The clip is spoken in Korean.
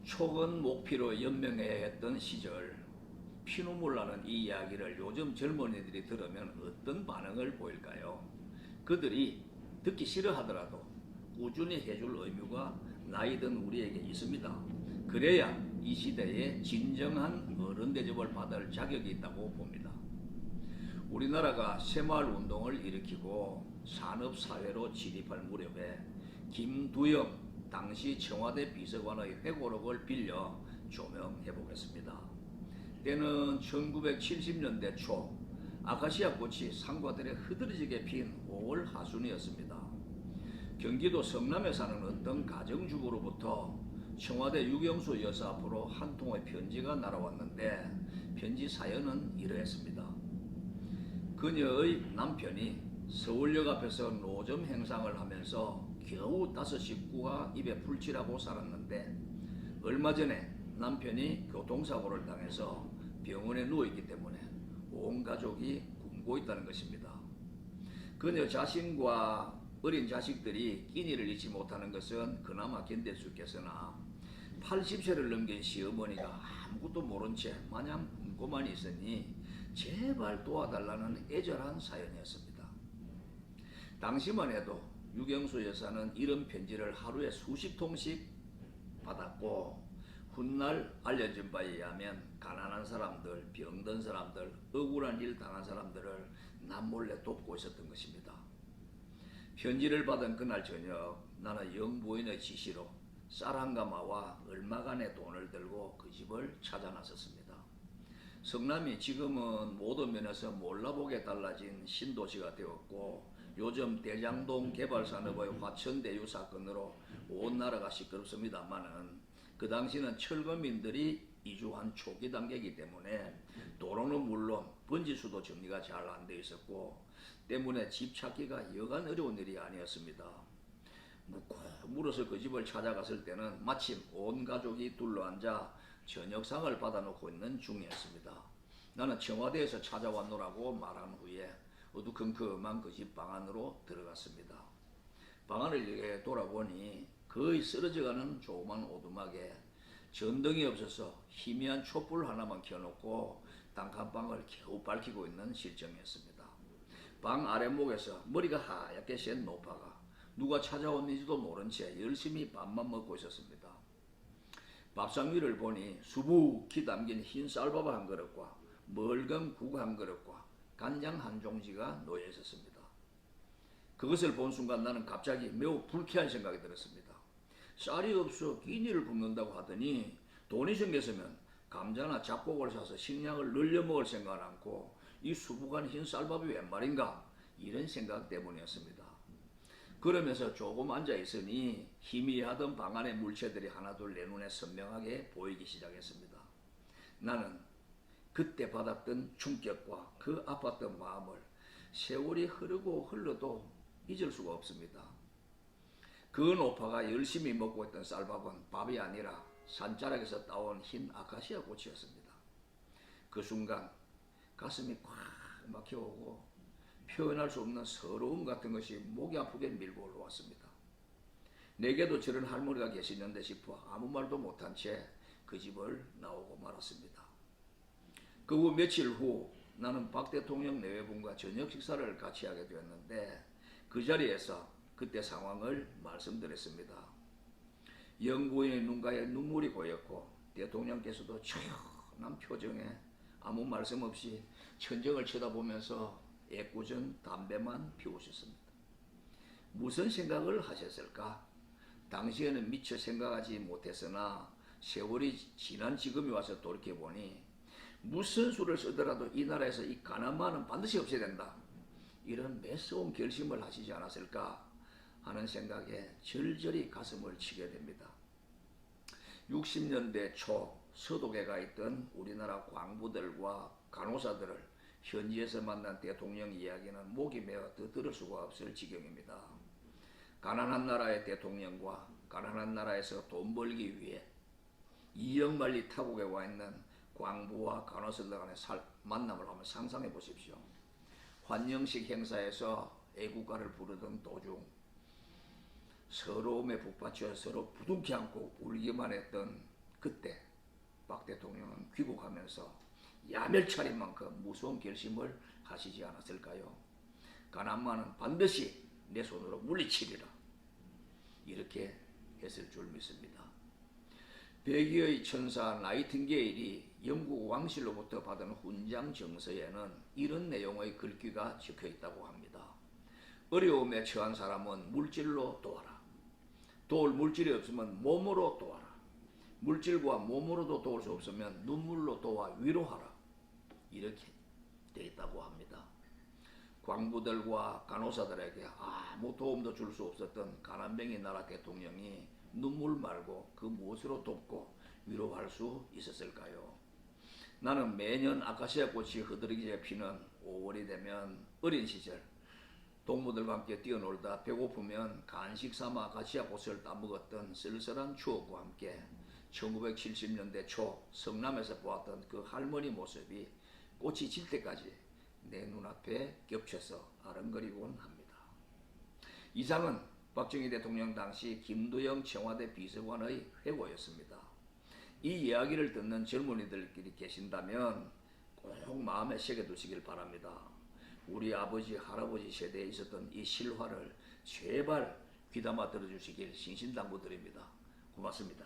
촉은 목피로 연명해야 했던 시절, 피눈물 나는 이 이야기를 요즘 젊은이들이 들으면 어떤 반응을 보일까요? 그들이 듣기 싫어하더라도 꾸준히 해줄 의무가 나이든 우리에게 있습니다. 그래야 이 시대에 진정한 어른 대접을 받을 자격이 있다고 봅니다. 우리나라가 새마을 운동을 일으키고 산업사회로 진입할 무렵에 김두영 당시 청와대 비서관의 회고록을 빌려 조명해 보겠습니다. 때는 1970년대 초 아카시아 꽃이 상과들에 흐드러지게 핀 5월 하순이었습니다. 경기도 성남에 사는 어떤 가정주부로부터 청와대 유경수 여사 앞으로 한 통의 편지가 날아왔는데 편지 사연은 이러했습니다. 그녀의 남편이 서울역 앞에서 노점 행상을 하면서 겨우 5 식구가 입에 불치라고 살았는데 얼마 전에 남편이 교통사고를 당해서 병원에 누워있기 때문에 온 가족이 굶고 있다는 것입니다. 그녀 자신과 어린 자식들이 끼니를 잊지 못하는 것은 그나마 견딜 수 있겠으나 80세를 넘긴 시어머니가 아무것도 모른 채 마냥 굶고만 있으니 제발 도와달라는 애절한 사연이었습니다. 당시만 해도 유경수 여사는 이런 편지를 하루에 수십 통씩 받았고 훗날 알려진 바에 의하면 가난한 사람들, 병든 사람들, 억울한 일 당한 사람들을 남몰래 돕고 있었던 것입니다. 편지를 받은 그날 저녁 나는 영부인의 지시로 쌀 한 가마와 얼마간의 돈을 들고 그 집을 찾아 나섰습니다. 성남이 지금은 모든 면에서 몰라보게 달라진 신도시가 되었고 요즘 대장동 개발산업의 화천대유 사건으로 온 나라가 시끄럽습니다만은 그 당시는 철거민들이 이주한 초기 단계이기 때문에 도로는 물론 번지수도 정리가 잘 안 돼 있었고 때문에 집 찾기가 여간 어려운 일이 아니었습니다. 묻고 물어서 그 집을 찾아갔을 때는 마침 온 가족이 둘러앉아 저녁상을 받아놓고 있는 중이었습니다. 나는 청와대에서 찾아왔노라고 말한 후에 어두컴컴한 그 집 방 안으로 들어갔습니다. 방 안을 이렇게 돌아보니 거의 쓰러져가는 조그만 오두막에 전등이 없어서 희미한 촛불 하나만 켜놓고 단칸방을 겨우 밝히고 있는 실정이었습니다. 방 아랫목에서 머리가 하얗게 센 노파가 누가 찾아왔는지도 모른 채 열심히 밥만 먹고 있었습니다. 밥상 위를 보니 수북히 담긴 흰 쌀밥 한 그릇과 멀건 국 한 그릇과 간장 한 종지가 놓여 있었습니다. 그것을 본 순간 나는 갑자기 매우 불쾌한 생각이 들었습니다. 쌀이 없어 끼니를 굶는다고 하더니 돈이 생겼으면 감자나 잡곡을 사서 식량을 늘려 먹을 생각은 않고 이 수북한 흰 쌀밥이 웬 말인가 이런 생각 때문이었습니다. 그러면서 조금 앉아 있으니 희미하던 방 안의 물체들이 하나둘 내 눈에 선명하게 보이기 시작했습니다. 나는 그때 받았던 충격과 그 아팠던 마음을 세월이 흐르고 흘러도 잊을 수가 없습니다. 그 노파가 열심히 먹고 있던 쌀밥은 밥이 아니라 산자락에서 따온 흰 아카시아 꽃이었습니다. 그 순간 가슴이 꽉 막혀오고 표현할 수 없는 서러움 같은 것이 목이 아프게 밀고 올라왔습니다. 내게도 저런 할머니가 계시는데 싶어 아무 말도 못한 채 그 집을 나오고 말았습니다. 그 후 며칠 후 나는 박 대통령 내외분과 저녁 식사를 같이 하게 되었는데 그 자리에서 그때 상황을 말씀드렸습니다. 영부인의 눈가에 눈물이 고였고 대통령께서도 조용한 표정에 아무 말씀 없이 천정을 쳐다보면서 애꿎은 담배만 피우셨습니다. 무슨 생각을 하셨을까? 당시에는 미처 생각하지 못했으나 세월이 지난 지금에 와서 돌이켜보니 무슨 수를 쓰더라도 이 나라에서 이 가난만은 반드시 없애야 된다. 이런 매서운 결심을 하시지 않았을까 하는 생각에 절절히 가슴을 치게 됩니다. 60년대 초 서독에 가 있던 우리나라 광부들과 간호사들을 현지에서 만난 대통령 이야기는 목이 메어 들을 수가 없을 지경입니다. 가난한 나라의 대통령과 가난한 나라에서 돈 벌기 위해 이역만리 타국에 와 있는 광부와 간호사들 간의 만남을 한번 상상해 보십시오. 환영식 행사에서 애국가를 부르던 도중 서러움에 북받쳐 서로 부둥켜 안고 울기만 했던 그때 박 대통령은 귀국하면서 야멸차릴 만큼 무서운 결심을 하시지 않았을까요? 가난만은 반드시 내 손으로 물리치리라. 이렇게 했을 줄 믿습니다. 백의의 천사 나이팅게일이 영국 왕실로부터 받은 훈장 정서에는 이런 내용의 글귀가 적혀 있다고 합니다. 어려움에 처한 사람은 물질로 도와라. 도울 물질이 없으면 몸으로 도와라. 물질과 몸으로도 도울 수 없으면 눈물로 도와 위로하라. 이렇게 되어 있다고 합니다. 광부들과 간호사들에게 아무 도움도 줄 수 없었던 가난뱅이 나라 대통령이 눈물 말고 그 무엇으로 돕고 위로할 수 있었을까요? 나는 매년 아카시아 꽃이 흐드러지게 피는 5월이 되면 어린 시절 동무들과 함께 뛰어놀다 배고프면 간식 삼아 아카시아 꽃을 따먹었던 쓸쓸한 추억과 함께 1970년대 초 성남에서 보았던 그 할머니 모습이 꽃이 질 때까지 내 눈앞에 겹쳐서 아른거리곤 합니다. 이상은 박정희 대통령 당시 김두영 청와대 비서관의 회고였습니다. 이 이야기를 듣는 젊은이들끼리 계신다면 꼭 마음에 새겨두시길 바랍니다. 우리 아버지, 할아버지 세대에 있었던 이 실화를 제발 귀담아 들어주시길 신신당부드립니다. 고맙습니다.